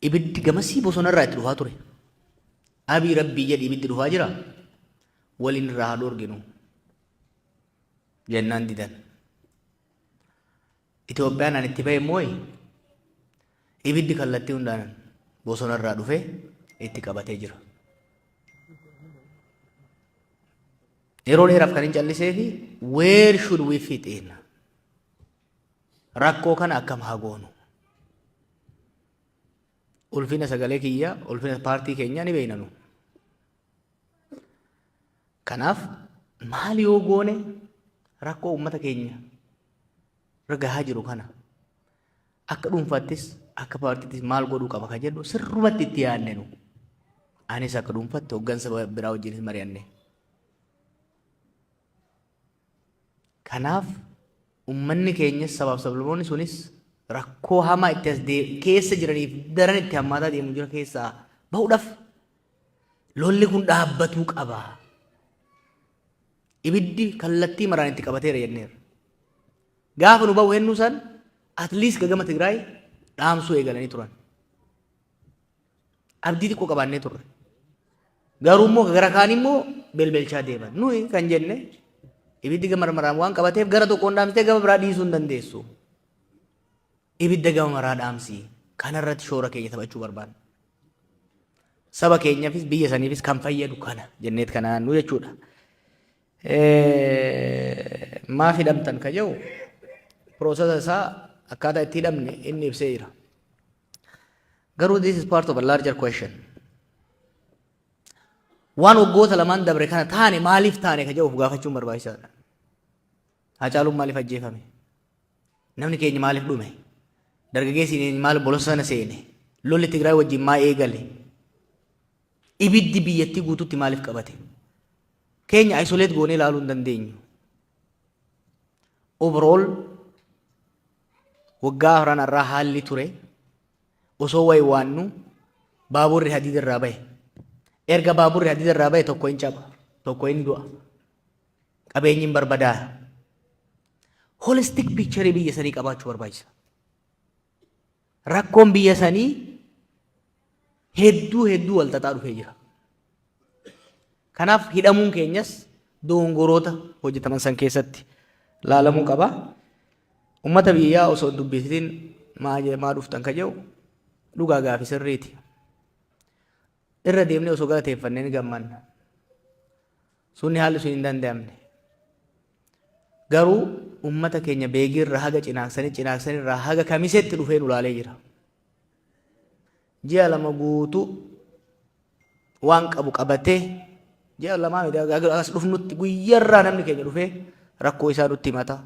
ibiddi gamasii bosonarraa itti dhufaa ture. Abii rabbii jedhi ibiddi dhufaa jira. Waliin irraa haa dhoorginu jennaan didan. Itoophiyaan an itti bahe immoo ibiddi kallattii hundaan bosonarraa dhufee itti qabatee jira. Yeroo dheeraaf kan hin callisee fi where should we fit in? Rakkoo kana akkam haa goonu? Ulfina sagalee kiyya, ulfina paartii keenyaa ni beeknanu. Kanaaf maal yoo goone rakkoo uummata keenya gahaa jiru kana akka dhuunfaattis akka paartiittis maal godhuu qaba kan jedhu sirrumatti itti yaadnenu. Anis akka dhuunfaatti hooggansa biraa wajjinis mari'anne. Kanaaf uummanni keenyas sabaaf sablammoonni sunis rakkoo hamaa itti as keessa jiraniif daran itti hammaataa deemu jira keessaa bahuudhaaf lolli kun dhaabbatuu qaba. Ibiddi kallattii maraan itti qabateera jenneera. Gaafa nu bahu hennuu san at least gagama Tigraay dhaamsuu eegalanii turan. Abdii xiqqoo qabaannee turre. Garuu immoo gara kaan immoo belbelchaa deeman. Nuyi kan jenne ibiddi gama maraan waan qabateef gara tokkoon dhaamsitee gama biraa dhiisuu hin dandeessu. Ibidda gama maraa dhaamsii. Kanarratti shoora keenya taphachuu barbaanna. Saba keenyaafis biyya saniifis kan fayyadu kana jenneet kanaan nu jechuudha. Maaf hidhamtan ka jedhu piroosesa isaa akkaataa itti hidhamne inni ibsee jira. Garuu this is part of a larger question. Waan waggoota lamaan dabre kana taane maaliif taane ka jedhuuf gaafachuun barbaachisaadha. Hacaaluun maaliif ajjeefame? Namni keenya maaliif dhume? Dargaggeessi maaliif bosona seene? Lolli Tigraay wajjin maa eegale? Ibiddi biyyattii guutuutti maaliif qabate? Keenya isolate goonee ilaaluu hin dandeenyu. Overall waggaa afran irraa haalli ture osoo wayi waannu baaburri hadiida irraa bahe. Erga baaburri hadiida irraa bahe tokko hin caba, tokko hin du'a. Qabeenyi hin barbadaa'e. Holistic picture biyya sanii qabaachuu barbaachisa. Rakkoon biyya sanii hedduu wal xaxaa dhufee jira. Kanaaf hidhamuun keenyas dogongoroota hojjetaman san keessatti laalamuu qaba. Uummata biyyaa osoo dubbisitiin maa dhuftan ka jedhu dhugaa gaafi sirriiti. Irra deemnee osoo galateeffannee ni gammanna. Sunni haalli sun hin danda'amne. Garuu uummata keenya beegii irraa haga cinaaksanii irraa haga kamisetti dhufee nu laalee jira. Ji'a lama guutuu waan qabu qabatee ji'a lamaa as dhufnutti guyyaarraa namni keenya dhufee rakkoo isaa nutti himata.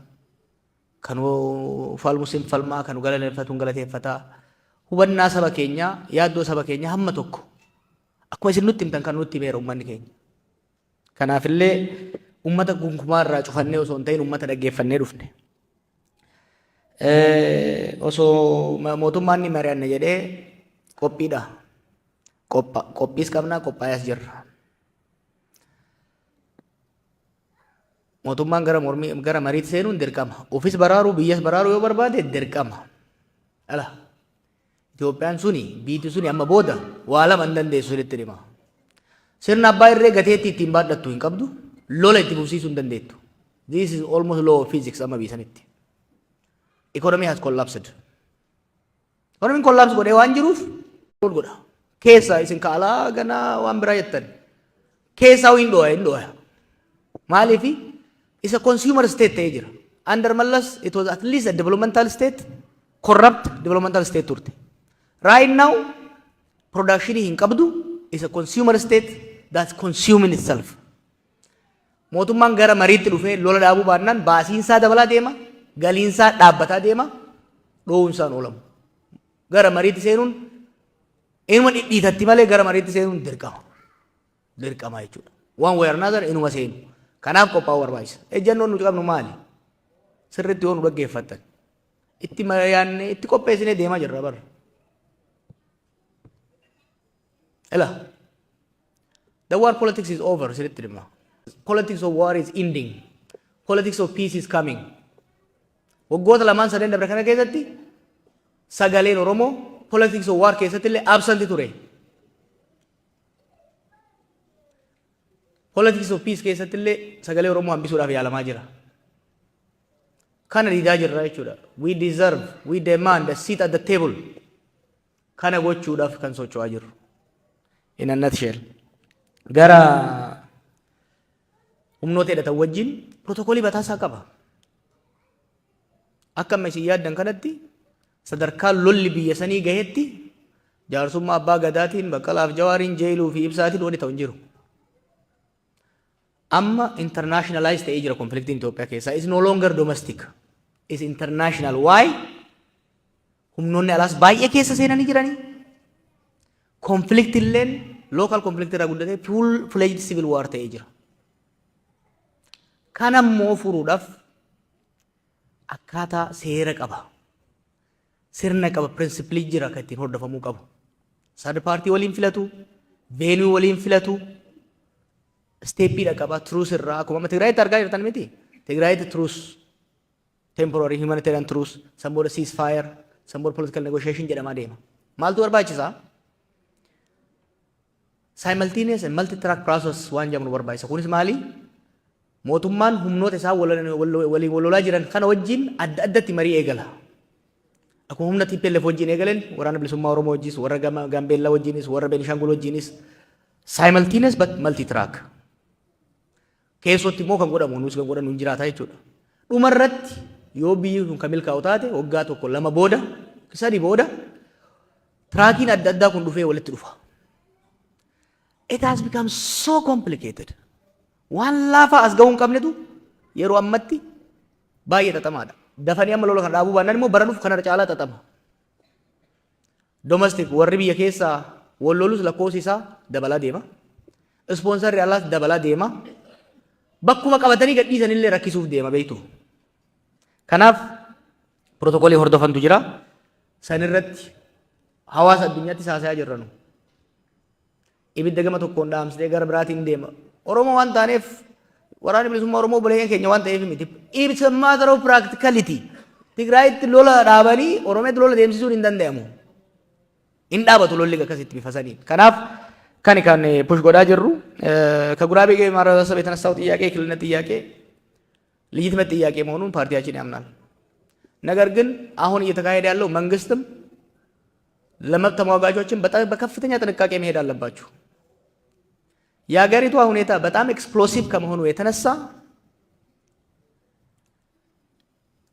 Kanuu falmusin falmaa kanu galateeffatuun galateeffataa. Hubannaa saba keenyaa yaaddoo saba keenyaa hamma tokko akkuma isin nutti himtan kan nutti himeera uummanni keenya. Kanaafillee uummata gunkumaa irraa cufannee osoo hin ta'in uummata dhaggeeffannee dhufne. Osoo mootummaan ni mari'anne jedhee qophiidha. Qophiis qabnaa qophaayaas jirra. Mootummaan gara mariitti seenuun dirqama. Ofis baraaruu biyyas baraaruu yoo barbaade dirqama. Ala Itoophiyaan suni biitti suni amma booda waa lama hin dandeessu sirriitti dhima. Sirna abbaa irree gateetti ittiin baadhattu hin qabdu. Lola itti fufsiisuu hin dandeettu. This is almost law of physics amma biisanitti. Economy has collapsed. Economy collapse godhee waan jiruuf godha. Keessa isin kaalaa ganaa waan biraa jettan. Keessaa hin dhooya. Maaliifi? It's a consumer state ta'ee jira. Under Mallas, it was at least a developmental state, corrupt developmental state turte. Right now, production hin qabdu is a consumer state that's consuming itself. Mootummaan gara mariitti dhufee lola dhaabuu baannaan baasiinsaa dabalaa deema, galiinsaa dhaabbataa deema, dhoowwinsaan oolamu. Gara mariitti seenuun inuma dhidhiitatti malee gara mariitti seenuun dirqama. Dirqama jechuudha. One way or another inuma seenu. Kanaaf qophaa'uu barbaachisa. Ejjannoon nuti qabnu maali? Sirriitti yoo nu dhaggeeffattan. Itti mari'annee itti qopheessinee deemaa jirra barra. The war politics is over, sirriitti dhimma. Politics of war is ending. Politics of peace is coming. Waggoota lamaan sadeen dabre kana keessatti sagaleen Oromoo politics of war keessattillee absent ture. Politics of peace keessattillee sagalee Oromoo hambisuudhaaf yaalamaa jira. Kana diidaa jirra jechuudha. We deserve, we demand a seat at the table. Kana gochuudhaaf kan socho'aa jiru. In a nutshell. Gara humnoota hidhatan wajjin protookoolii bataasaa qaba. Akka amma isin yaaddan kanatti sadarkaa lolli biyya sanii gahetti jaarsummaa abbaa gadaatiin Baqqalaaf Jawaariin jeeluu fi ibsaatiin wani ta'u hin jiru. Amma internationalized ta'ee jira konfliktiin Itoophiyaa keessaa. Is no longer domestic. Is international. Why? Humnoonni alaas baay'ee keessa seenanii jiranii. Konflikt illeen local conflict irraa guddatee full-fledged civil war ta'ee jira. Kana immoo furuudhaaf akkaataa seera qaba. Sirna qaba, principle jira kan ittiin hordofamuu qabu. Third party waliin filatu, venue waliin filatu, steeppiidha qaba, truce irraa akkuma Tigraayitti argaa jirtan miti. Tigraayitti truce, temporary humanitarian truce, some booda ceasefire, some booda political negotiation jedhamaa deema. Maaltu barbaachisaa? Simultaneous and multi-track process waan jedhamu barbaachisa. Kunis maali? Mootummaan humnoota isaa waliin walolaa jiran kana wajjin adda addatti marii eegala. Akkuma humna TPLF wajjin eegalan waraana bilisummaa Oromoo wajjis, warra Gambeellaa wajjinis, warra Beenishaangul wajjinis simultaneous but multi-track. Keessatti immoo kan godhamu nuus kan godhamu hin jiraata jechuudha. Dhumarratti yoo biyyi kun kan milkaa'u taate waggaa tokko lama booda sadii booda traakiin adda addaa kun dhufee walitti dhufa. It has become so complicated. Waan laafaa as ga'uu hin qabnetu yeroo ammatti baay'ee xaxamaadha. Dafanii amma lola kan dhaabuu baannaan immoo baranuuf kana caalaa xaxama. Domestic warri biyya keessaa wal lolus lakkoofsi isaa dabalaa deema. Ispoonsarri alaas dabalaa deema. Bakkuma qabatanii gadhiisanillee rakkisuuf deema beektu. Kanaaf protookoolii hordofantu jira. San irratti hawaasa addunyaatti haasayaa jirranu. Ibidda gama tokkoon dhaamsitee gara biraatiin deema. Oromoo waan taaneef waraanni bilisummaa Oromoo buleen keenya waan ta'eef miti. It's a matter of practicality. Tigraayitti lola dhaabanii Oromiyaatti lola deemsisuun hin danda'amu. Hin dhaabatu lolli akkasitti bifa saniin. Kanaaf kan push godhaa jirru ከጉራቤ ማህበረሰብ የተነሳው ጥያቄ የክልልነት ጥያቄ ልጅትመት ጥያቄ መሆኑን ፓርቲያችን ያምናል። ነገር ግን አሁን እየተካሄደ ያለው መንግስትም ለመብት ተሟጋቾችን በጣም በከፍተኛ ጥንቃቄ መሄድ አለባችሁ። የሀገሪቷ ሁኔታ በጣም ኤክስፕሎሲቭ ከመሆኑ የተነሳ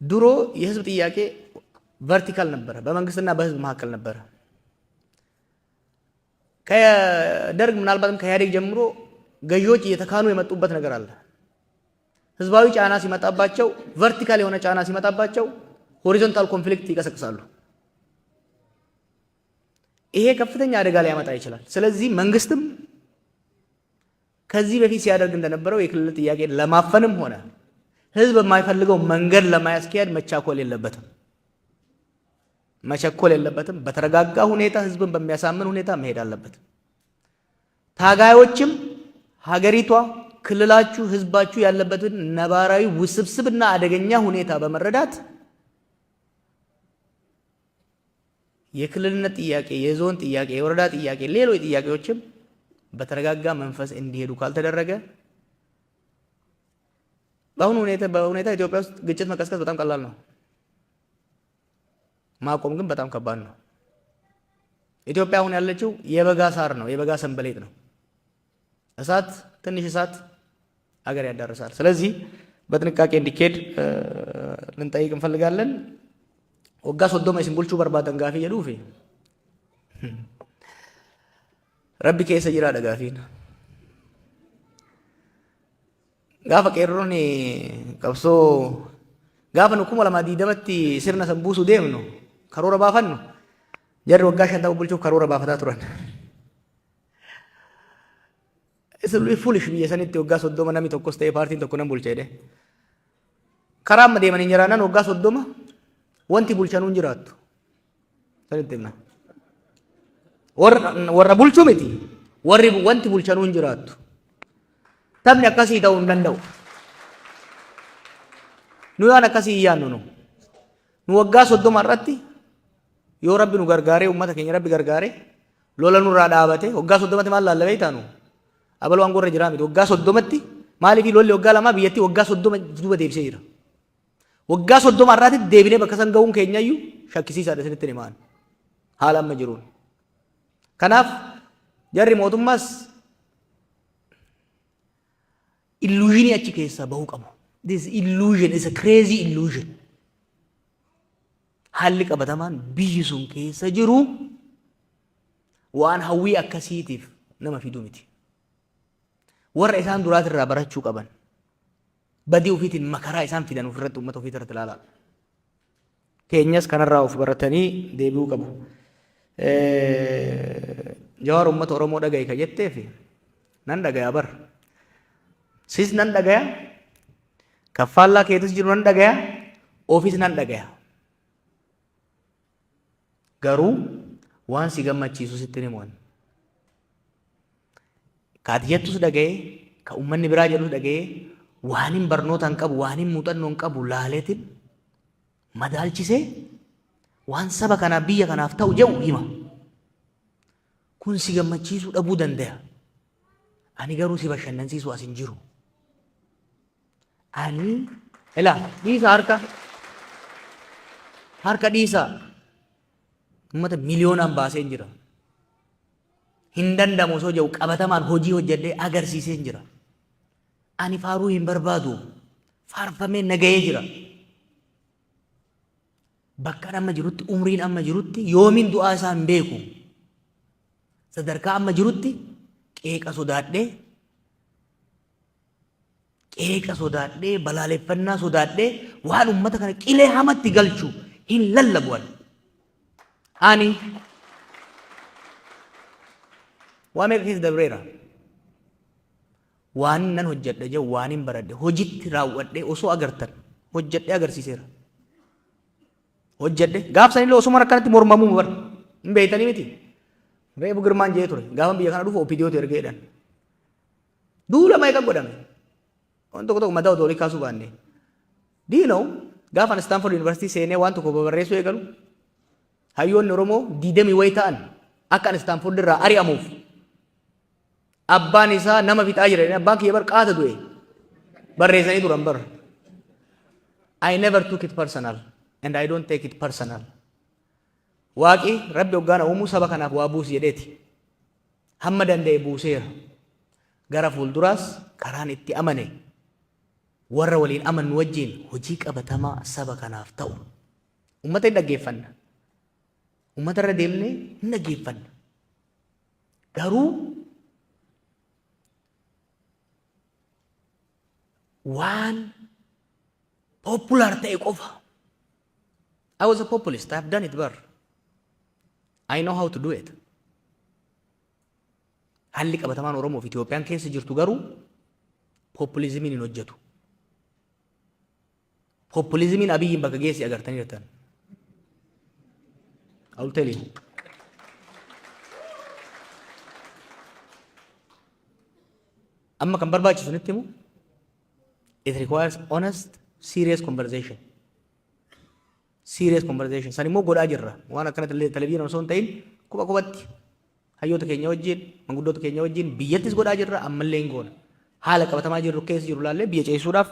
ድሮ የህዝብ ጥያቄ ቨርቲካል ነበረ፣ በመንግስትና በህዝብ መካከል ነበረ። ከደርግ ምናልባትም ከኢህአዴግ ጀምሮ ገዢዎች እየተካኑ የመጡበት ነገር አለ። ህዝባዊ ጫና ሲመጣባቸው፣ ቨርቲካል የሆነ ጫና ሲመጣባቸው ሆሪዞንታል ኮንፍሊክት ይቀሰቅሳሉ። ይሄ ከፍተኛ አደጋ ሊያመጣ ይችላል። ስለዚህ መንግስትም ከዚህ በፊት ሲያደርግ እንደነበረው የክልል ጥያቄ ለማፈንም ሆነ ህዝብ የማይፈልገው መንገድ ለማያስኬድ መቻኮል የለበትም። በተረጋጋ ሁኔታ ህዝብን በሚያሳምን ሁኔታ መሄድ አለበት። ታጋዮችም ሀገሪቷ ክልላችሁ ህዝባችሁ ያለበትን ነባራዊ ውስብስብና አደገኛ ሁኔታ በመረዳት የክልልነት ጥያቄ፣ የዞን ጥያቄ፣ የወረዳ ጥያቄ፣ ሌሎች ጥያቄዎችም በተረጋጋ መንፈስ እንዲሄዱ ካልተደረገ በአሁኑ ሁኔታ ኢትዮጵያ ውስጥ ግጭት መቀስቀስ በጣም ቀላል ነው። ማቆም ግን በጣም ከባድ ነው። ኢትዮጵያ አሁን ያለችው የበጋ ሳር ነው፣ የበጋ ሰንበሌጥ ነው። እሳት ትንሽ እሳት አገር ያዳርሳል። ስለዚህ በጥንቃቄ እንዲኬድ ልንጠይቅ እንፈልጋለን። ወጋ ሶዶማ ሲምቦልቹ በርባደን ጋፊ የዱፊ ረቢ ከሰ ጅራ ደጋፊን ጋፈ ቀሮኒ ቀብሶ ጋፈ ነው ኩማ ለማ ዲደመቲ ሲርና ሰንቡሱ ደም ነው ከሮራ ባፈን ነው ጀር ወጋ ሸንታው ቡልቹ ከሮራ ባፈታ ቱረን እስሉ ፉሊሽ ቢየሰኒት ወጋ ሶዶማ ነሚ ተኮስተ ፓርቲን ተኮነን ቡልቸ ሄደ ከራም ደመን እንጀራናን ወጋ ሶዶማ ወንቲ ቡልቻኑን ጅራቱ ሰንተና warra bulchuu miti warri wanti bulchanuu hin jiraattu taphni akkasii ta'uu hin danda'u. Nu waan akkasii iyyaannu nu waggaa 30 irratti yoo rabbi nu gargaaree ummata keenya rabbi gargaaree lola nurraa dhaabate waggaa 30tti maal laallabee taanu abaluu aangorra jiraa miti waggaa 30tti maaliif lolli waggaa lamaa biyyattii waggaa 30 duuba deebisee jira waggaa 30 irraatti deebinee bakka san ga'uun keenyayyuu shakkisiisaadha isinitti himaan haala amma jiruun kanaaf jarri mootummaas illusionii achi keessaa bahuu qabu. This illusion is a crazy illusion. Haalli qabatamaan biyyi sun keessa jiru waan hawwii akkasiitiif nama fiduu miti. Warra isaan duraatirraa barachuu qaban badii ofiitiin makaraa isaan fidan ofirratti uummata ofiitirratti ilaalaa. Keenyas kanarraa of baratanii deebi'uu qabu. Jawaar uummata Oromoo dhagaye ka jetteef nan dhagaya bar. Sis nan dhagaya. Kaffallaa keetis jiru nan dhagaya. Ofis nan dhagaya. Garuu waan si gammachiisu sitti himuun. Kaati jettus dhagaye, ka uummanni biraa jedhus dhagaye, waan hin barnootaan qabu, waan hin muuxannoon qabu laaleetiin madaalchisee waan saba kanaaf biyya kanaaf ta'u jedhu hima. Kun si gammachiisuu dhabuu danda'a. Ani garuu si bashannansiisu as hin jiru. Ani dhiisa harka dhiisa ummata miliyoonaan baasee jira. Hin danda'amu osoo jedhu qabatamaan hojii hojjedhee agarsiisee jira. Ani faaruu hin barbaadu. Faarfamee nagayee jira. Bakka amma jirutti umriin amma jirutti yoomiin du'aa isaa hin beeku. Sadarkaa amma jirutti qeeqa sodaadhee balaaleffannaa sodaadhee waan ummata kana qilee hamatti galchu hin lallabu'an. Ani waan meeqa keessa dabreera. Waan nan hojjedhe jedhu waan hin baradhe hojiitti raawwadhee osoo agartan hojjedhee agarsiiseera. Hojjedhe gaafsanillee osuma akkanatti mormamuu bar hin beeytanii miti. Reefu girmaan jee ture gaafa biyya kana dhufu OPDOtu ergeedhan. Duula meeqa godhame. Waan tokko mataa otoo kaasuu baanne. Diinoo gaafa Stanford University seenee waan tokko barreessuu eegalu hayyoonni Oromoo 20 wayi ta'an akka Stanford irraa ari'amuuf abbaan isaa nama fixaa jira abbaan kiyya bar qaata du'e barreessanii turan bar. I never took it personal and I don't take it personal. Waaqi rabbi hoggaana uumuu saba kanaaf waa buusi jedheeti. Hamma danda'e buuseera. Gara fuulduraas karaan itti amane warra waliin amannu wajjin hojii qabatamaa saba kanaaf ta'u. Uummata hin dhaggeeffanna. Uummata irra deemnee hin dhaggeeffanna. Garuu waan popular ta'e qofa. I was a populist. I've done it bar. I know how to do it. Haalli qabatamaan Oromoo fi Itoophiyaan keessa jirtu garuu populizimiin hin hojjetu. Populizimiin Abiyyiin bakka geessi agartanii jirtan. I will tell you. Amma kan barbaachisu nitti himu it requires honest, serious conversation. Serious conversation. San immoo godhaa jirra. Waan akkanatti televiziyoon osoo hin ta'in qubatti hayyoota keenya wajjin, manguddoota keenya wajjin biyyattis godhaa jirra ammallee hin goona. Haala qabatamaa jirru keessa jiru laallee biyya ceesisuudhaaf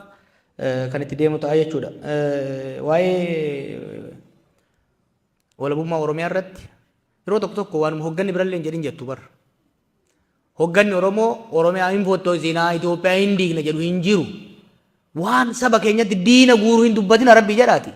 kan itti deemu ta'a jechuudha. Waa'ee walabummaa Oromiyaa irratti yeroo tokko waan hogganni birallee hin jedhin jettu bar. Hogganni Oromoo Oromiyaa hin foottosinaa Itoophiyaa hin diigna jedhu hin jiru. Waan saba keenyatti diina guuruu hin dubbatin Rabbi jedhaati.